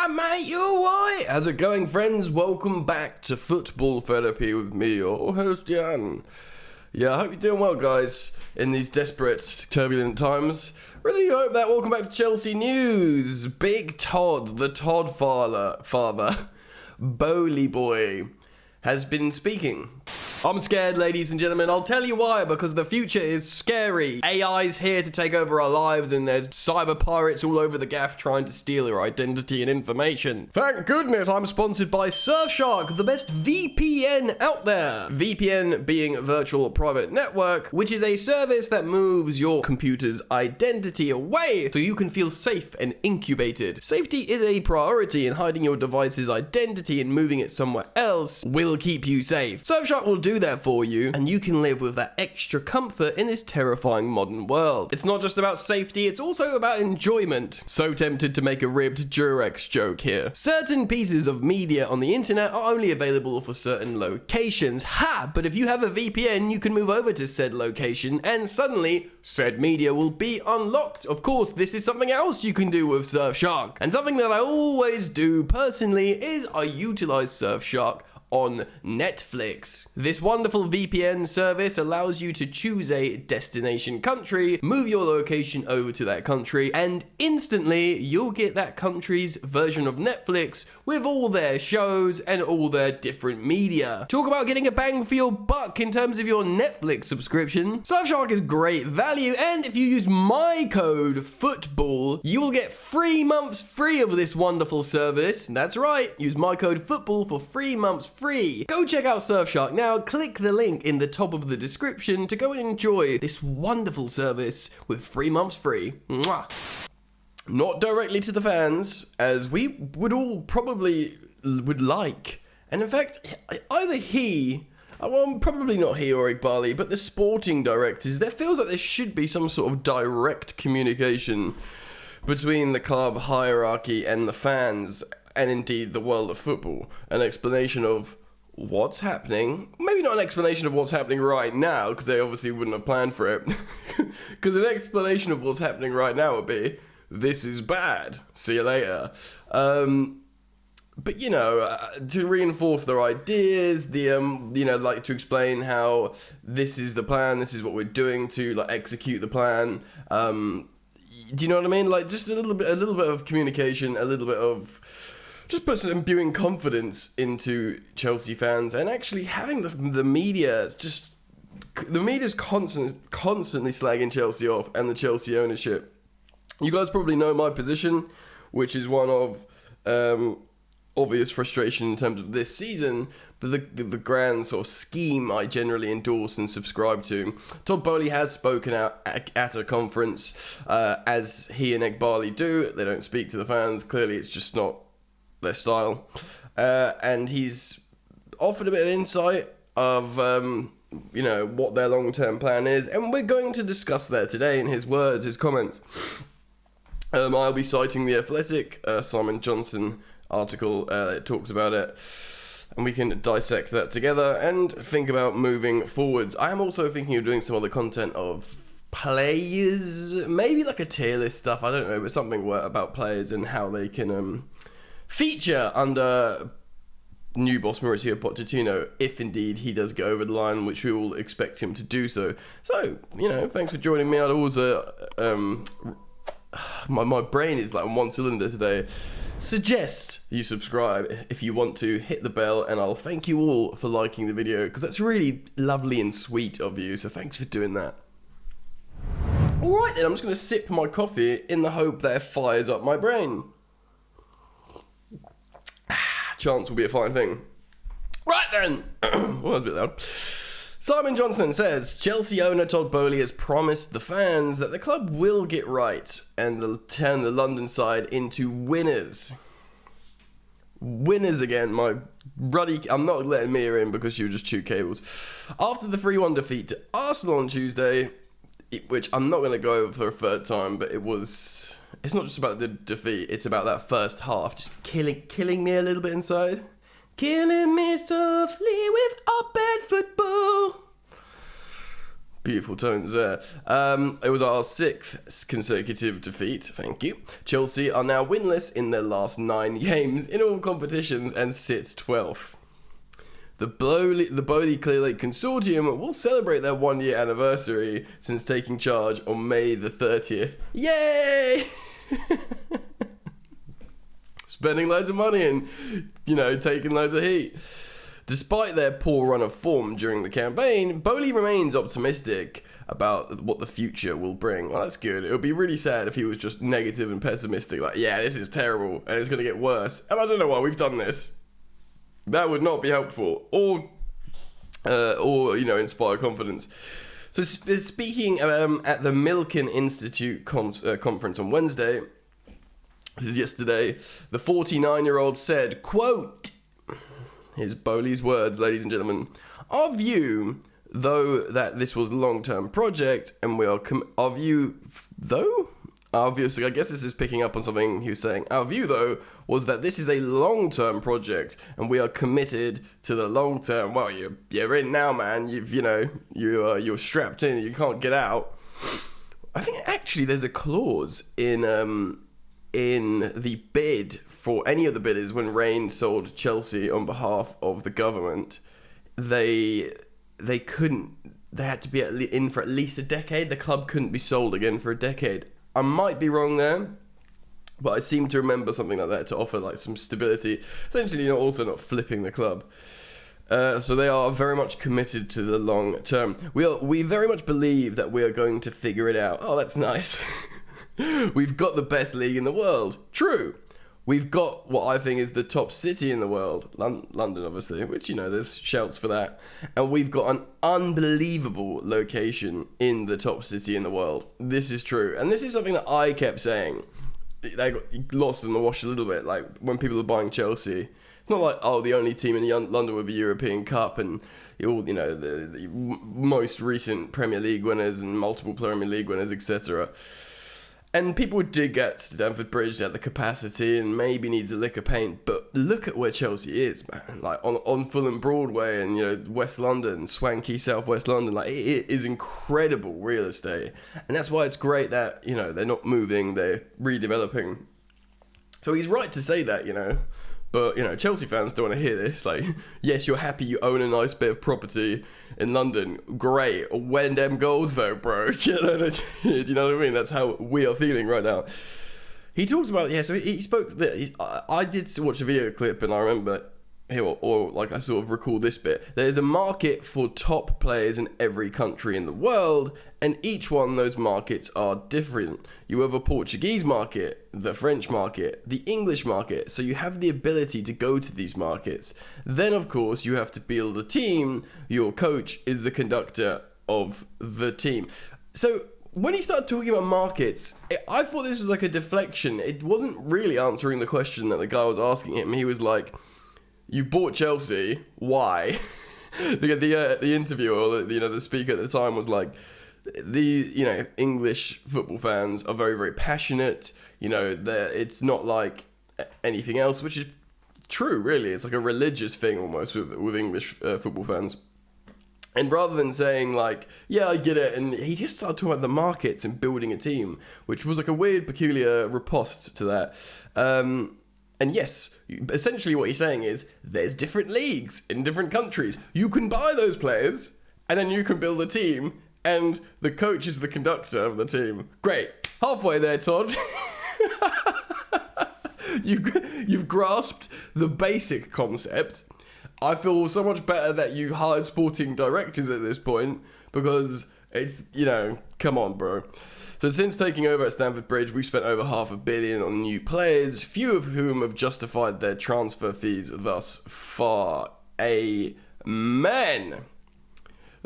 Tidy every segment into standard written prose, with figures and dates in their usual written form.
Mate, you alright? How's it going, friends? Welcome back to Football Therapy with me, your host, Jan. Yeah, I hope you're doing well, guys, in these desperate, turbulent times. Really hope that. Welcome back to Chelsea News. Big Todd, the Todd father, Boehly boy, has been speaking. I'm scared, ladies and gentlemen. I'll tell you why, because the future is scary. AI's here to take over our lives, and there's cyber pirates all over the gaff trying to steal our identity and information. Thank goodness I'm sponsored by Surfshark, the best VPN out there. VPN being Virtual Private Network, which is a service that moves your computer's identity away so you can feel safe and incubated. Safety is a priority, and hiding your device's identity and moving it somewhere else will keep you safe. Surfshark will do that for you, and you can live with that extra comfort in this terrifying modern world. It's not just about safety, it's also about enjoyment. So tempted to make a ribbed Durex joke here. Certain pieces of media on the internet are only available for certain locations. Ha! But if you have a VPN, you can move over to said location, and suddenly, said media will be unlocked. Of course, this is something else you can do with Surfshark. And something that I always do personally is I utilize Surfshark on Netflix. This wonderful VPN service allows you to choose a destination country, move your location over to that country, and instantly you'll get that country's version of Netflix with all their shows and all their different media. Talk about getting a bang for your buck in terms of your Netflix subscription. Surfshark is great value, and if you use my code FOOTBALL, you will get 3 months free of this wonderful service. That's right, use my code FOOTBALL for 3 months free. Go check out Surfshark now. Click the link in the top of the description to go and enjoy this wonderful service with 3 months free. Mwah. Not directly to the fans, as we would all probably would like. And in fact, either well, probably not he or Igbali, but the sporting directors, there feels like there should be some sort of direct communication between the club hierarchy and the fans, and indeed the world of football. An explanation of what's happening. Maybe not an explanation of what's happening right now, because they obviously wouldn't have planned for it. Because an explanation of what's happening right now would be, this is bad. See you later. But, to reinforce their ideas, like to explain how this is the plan, this is what we're doing to execute the plan. Do you know what I mean? Just a little bit of communication, a little bit of just put some imbuing confidence into Chelsea fans, and actually having the media the media's constantly slagging Chelsea off, and the Chelsea ownership. You guys probably know my position, which is one of obvious frustration in terms of this season, but the grand sort of scheme I generally endorse and subscribe to. Todd Boehly has spoken out at a conference, as he and Igbali do. They don't speak to the fans. Clearly, it's just not their style. And he's offered a bit of insight of, what their long-term plan is. And we're going to discuss that today in his words, his comments. I'll be citing the Athletic, Simon Johnson article. It talks about it. And we can dissect that together and think about moving forwards. I am also thinking of doing some other content of players, maybe like a tier list stuff, I don't know, but something about players and how they can feature under new boss Mauricio Pochettino, if indeed he does go over the line, which we all expect him to do so. So, thanks for joining me. I'd also, my brain is on one cylinder today. Suggest you subscribe if you want to, hit the bell, and I'll thank you all for liking the video, because that's really lovely and sweet of you, so thanks for doing that. Alright then, I'm just going to sip my coffee in the hope that it fires up my brain. Chance will be a fine thing. Right then! Well, that was a bit loud. Simon Johnson says, Chelsea owner Todd Boehly has promised the fans that the club will get right and they'll turn the London side into winners. Winners again, my ruddy... I'm not letting Mia in because she would just chew cables. After the 3-1 defeat to Arsenal on Tuesday, which I'm not going to go over for a third time, but it's not just about the defeat, it's about that first half, just killing me a little bit inside. Killing me softly with up-bed football. Beautiful tones there. It was our 6th consecutive defeat, thank you. Chelsea are now winless in their last 9 games in all competitions and sit 12th. The Boehly Clear Lake Consortium will celebrate their 1-year anniversary since taking charge on May the 30th. Yay! Spending loads of money and, taking loads of heat. Despite their poor run of form during the campaign, Boehly remains optimistic about what the future will bring. Well, that's good. It would be really sad if he was just negative and pessimistic, like, yeah, this is terrible and it's going to get worse. And I don't know why we've done this. That would not be helpful or inspire confidence. So speaking at the Milken Institute conference on Wednesday, yesterday, the 49-year-old said, quote, here's Boehly's words, ladies and gentlemen. Our view, though, that this was a long-term project, and we are... Our view, so I guess this is picking up on something he was saying. Our view, though, was that this is a long-term project, and we are committed to the long-term. Well, you're in now, man. You're strapped in. You can't get out. I think, actually, there's a clause in the bid for any of the bidders when Rain sold Chelsea on behalf of the government, they had to be in for at least a decade. The club couldn't be sold again for a decade. I might be wrong there, but I seem to remember something like that to offer like some stability. Essentially, also not flipping the club. So they are very much committed to the long term. We very much believe that we are going to figure it out. Oh, that's nice. We've got the best league in the world. True. We've got what I think is the top city in the world. London, obviously, which, there's shouts for that. And we've got an unbelievable location in the top city in the world. This is true. And this is something that I kept saying. They got lost in the wash a little bit. Like, when people are buying Chelsea, it's not like, the only team in London with a European Cup and the most recent Premier League winners and multiple Premier League winners, etc. And people dig at Stamford Bridge at the capacity and maybe needs a lick of paint, but look at where Chelsea is, man. Like on Fulham Broadway and West London, swanky Southwest London. Like it is incredible real estate, and that's why it's great that they're not moving, they're redeveloping. So he's right to say that, But, Chelsea fans don't want to hear this. Like, yes, you're happy you own a nice bit of property in London. Great. When them goals, though, bro? Do you know what I mean? That's how we are feeling right now. He talks about, so he spoke, I did watch a video clip and I remember, I sort of recall this bit. There's a market for top players in every country in the world, and each one of those markets are different. You have a Portuguese market, the French market, the English market, so you have the ability to go to these markets. Then, of course, you have to build a team. Your coach is the conductor of the team. So when he started talking about markets, I thought this was like a deflection. It wasn't really answering the question that the guy was asking him. He was like, you bought Chelsea, why? the interviewer, or the speaker at the time was like, the English football fans are very, very passionate. It's not like anything else, which is true, really. It's like a religious thing almost with English football fans. And rather than saying like, yeah, I get it, and he just started talking about the markets and building a team, which was like a weird, peculiar riposte to that. And yes, essentially what he's saying is there's different leagues in different countries. You can buy those players and then you can build a team and the coach is the conductor of the team. Great. Halfway there, Todd. You've grasped the basic concept. I feel so much better that you hired sporting directors at this point because it's, come on, bro. So since taking over at Stamford Bridge, we've spent over £500 million on new players, few of whom have justified their transfer fees thus far. Amen.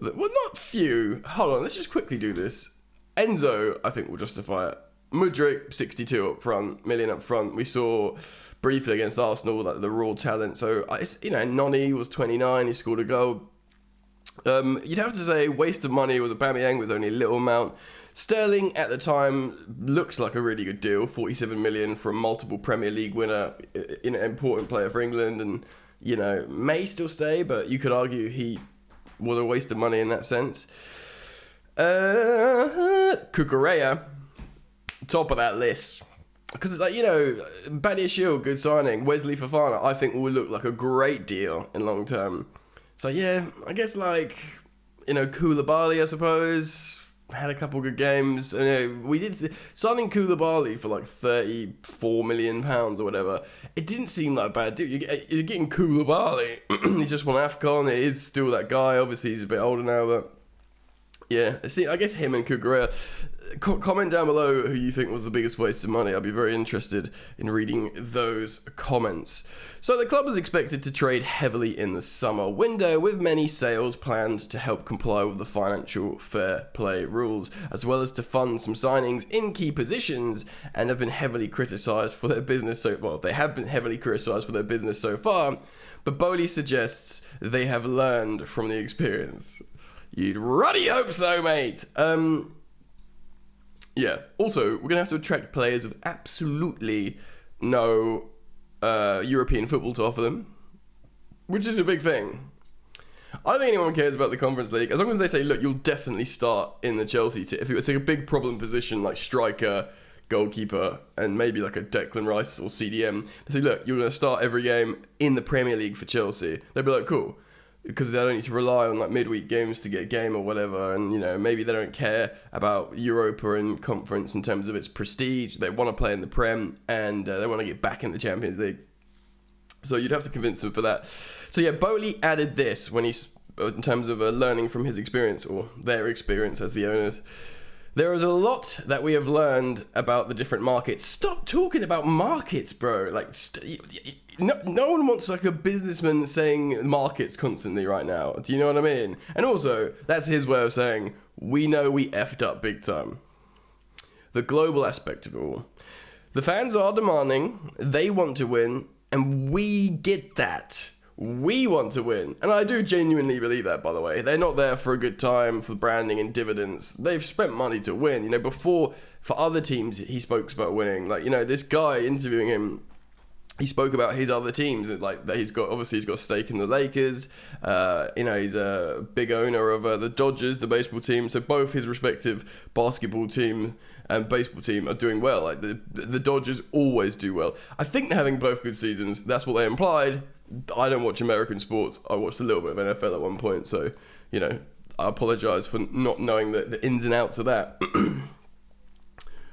Well, not few. Hold on, let's just quickly do this. Enzo, I think, will justify it. Mudryk, 62 million up front. We saw briefly against Arsenal that the raw talent. So, Noni was 29, he scored a goal. You'd have to say waste of money with Aubameyang with only a little amount. Sterling at the time looked like a really good deal, 47 million for a multiple Premier League winner, an important player for England, and may still stay, but you could argue he was a waste of money in that sense. Cucurella, top of that list. Because, like, you know, Badiashile, good signing. Wesley Fofana, I think will look like a great deal in long term. So, yeah, I guess, like, you know, Koulibaly, I suppose, had a couple good games. You know, we did signing Koulibaly for, like, £34 million or whatever. It didn't seem like a bad deal. You're getting Koulibaly. He's just won AFCON. It is still that guy. Obviously, he's a bit older now, but... yeah, see, I guess him and Cucurella. Comment down below who you think was the biggest waste of money. I'd be very interested in reading those comments. So the club is expected to trade heavily in the summer window, with many sales planned to help comply with the financial fair play rules, as well as to fund some signings in key positions, and have been heavily criticised for their business they have been heavily criticised for their business so far, but Boehly suggests they have learned from the experience. You'd ruddy hope so, mate. Yeah. Also, we're going to have to attract players with absolutely no European football to offer them, which is a big thing. I don't think anyone cares about the Conference League. As long as they say, look, you'll definitely start in the Chelsea team. If it was like a big problem position like striker, goalkeeper, and maybe like a Declan Rice or CDM, they say, look, you're going to start every game in the Premier League for Chelsea. They'd be like, cool. Because they don't need to rely on like midweek games to get a game or whatever, and you know, maybe they don't care about Europa and Conference in terms of its prestige. They want to play in the Prem, and they want to get back in the Champions League. So you'd have to convince them for that. So yeah, Boehly added this when he's in terms of learning from his experience, or their experience as the owners. There is a lot that we have learned about the different markets. Stop talking about markets, bro. Like, no one wants like a businessman saying markets constantly right now. Do you know what I mean? And also, that's his way of saying, we know we effed up big time. The global aspect of it all. The fans are demanding, they want to win, and we get that. We want to win. And I do genuinely believe that, by the way. They're not there for a good time, for branding and dividends. They've spent money to win. You know, before, for other teams, he spoke about winning. Like, you know, this guy interviewing him, he spoke about his other teams, like that he's got a stake in the Lakers. You know, he's a big owner of the Dodgers, the baseball team. So both his respective basketball team and baseball team are doing well. Like the Dodgers always do well. I think they're having both good seasons. That's what they implied. I don't watch American sports. I watched a little bit of NFL at one point. So, you know, I apologize for not knowing the ins and outs of that.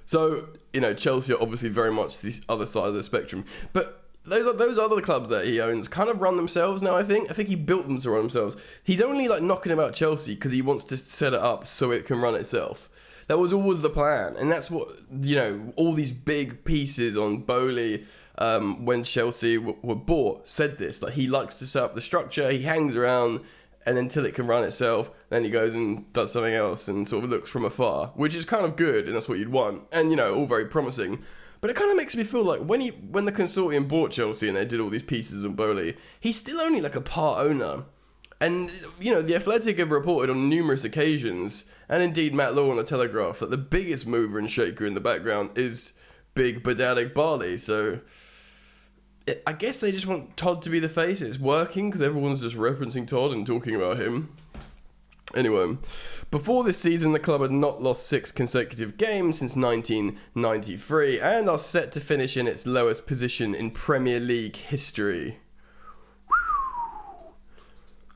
So, you know, Chelsea are obviously very much the other side of the spectrum. But those other clubs that he owns kind of run themselves now, I think. I think he built them to run themselves. He's only, like, knocking about Chelsea because he wants to set it up so it can run itself. That was always the plan. And that's what, you know, all these big pieces on Boehly, when Chelsea were bought, said this. Like, he likes to set up the structure. He hangs around, and until it can run itself, then he goes and does something else and sort of looks from afar, which is kind of good, and that's what you'd want, and, you know, all very promising. But it kind of makes me feel like when the consortium bought Chelsea and they did all these pieces on Boehly, he's still only like a part owner. And, you know, The Athletic have reported on numerous occasions, and indeed Matt Law on The Telegraph, that the biggest mover and shaker in the background is big Badad Boehly. So I guess they just want Todd to be the face. It's working because everyone's just referencing Todd and talking about him. Anyway, before this season, the club had not lost 6 consecutive games since 1993 and are set to finish in its lowest position in Premier League history.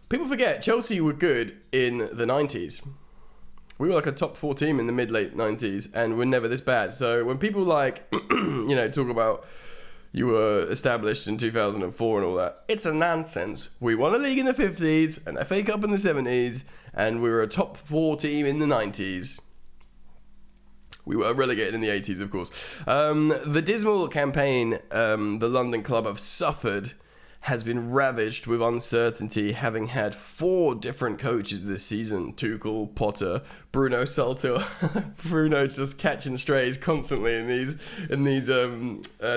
People forget, Chelsea were good in the 90s. We were like a top 4 team in the mid-late 90s, and we're never this bad. So when people like, you know, talk about you were established in 2004 and all that, it's a nonsense. We won a league in the 50s, an FA Cup in the 70s, and we were a top 4 team in the 90s. We were relegated in the 80s, of course. The dismal campaign the London club have suffered has been ravaged with uncertainty, having had 4 different coaches this season. Tuchel, Potter, Bruno Salto. Bruno just catching strays constantly in these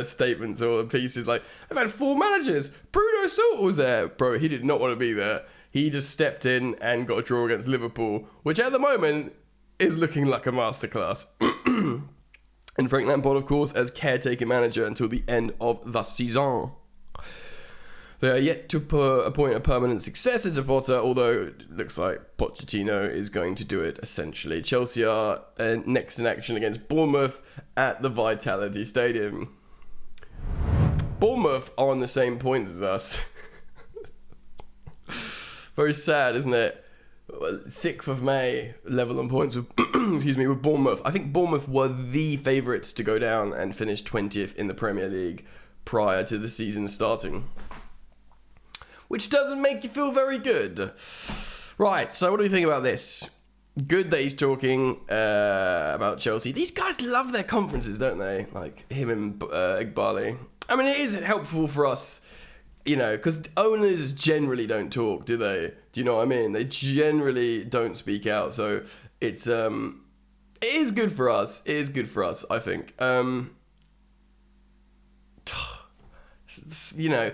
statements or pieces. Like, I've had 4 managers. Bruno Salto was there. Bro, he did not want to be there. He just stepped in and got a draw against Liverpool, which at the moment is looking like a masterclass. And Frank Lampard, of course, as caretaker manager until the end of the season. They are yet to appoint a permanent successor to Potter, although it looks like Pochettino is going to do it, essentially. Chelsea are next in action against Bournemouth at the Vitality Stadium. Bournemouth are on the same points as us. Very sad, isn't it? 6th of May, level on points with, with Bournemouth. I think Bournemouth were the favourites to go down and finish 20th in the Premier League prior to the season starting. Which doesn't make you feel very good. Right, so what do we think about this? Good that he's talking about Chelsea. These guys love their conferences, don't they? Like him and Iqbali. I mean, it is helpful for us, you know, because owners generally don't talk, do they? Do you know what I mean? They generally don't speak out. So it is good for us. It is good for us, I think. You know,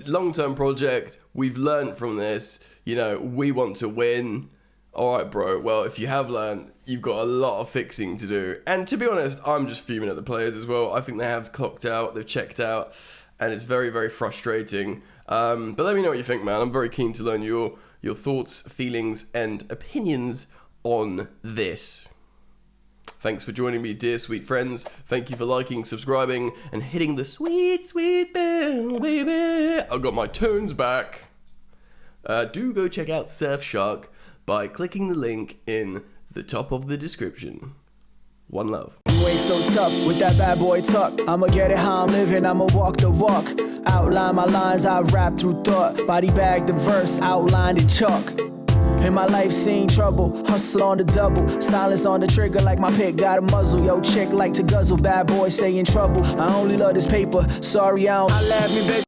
long-term project. We've learned from this. You know, we want to win. All right, bro. Well, if you have learned, you've got a lot of fixing to do. And to be honest, I'm just fuming at the players as well. I think they have clocked out. They've checked out. And it's very, very frustrating. But let me know what you think, man. I'm very keen to learn your thoughts, feelings, and opinions on this. Thanks for joining me, dear sweet friends. Thank you for liking, subscribing, and hitting the sweet, sweet bell, baby. I've got my tones back. Do go check out Surfshark by clicking the link in the top of the description. One love. You ain't so tough with that bad boy tuck. I'ma get it how I'm living, I'ma walk the walk. Outline my lines, I rap through thought. Body bag the verse, outlined in chalk. In my life seen trouble, hustle on the double. Silence on the trigger like my pick got a muzzle. Yo, chick like to guzzle, bad boy stay in trouble. I only love this paper, sorry I don't. I laugh me, baby.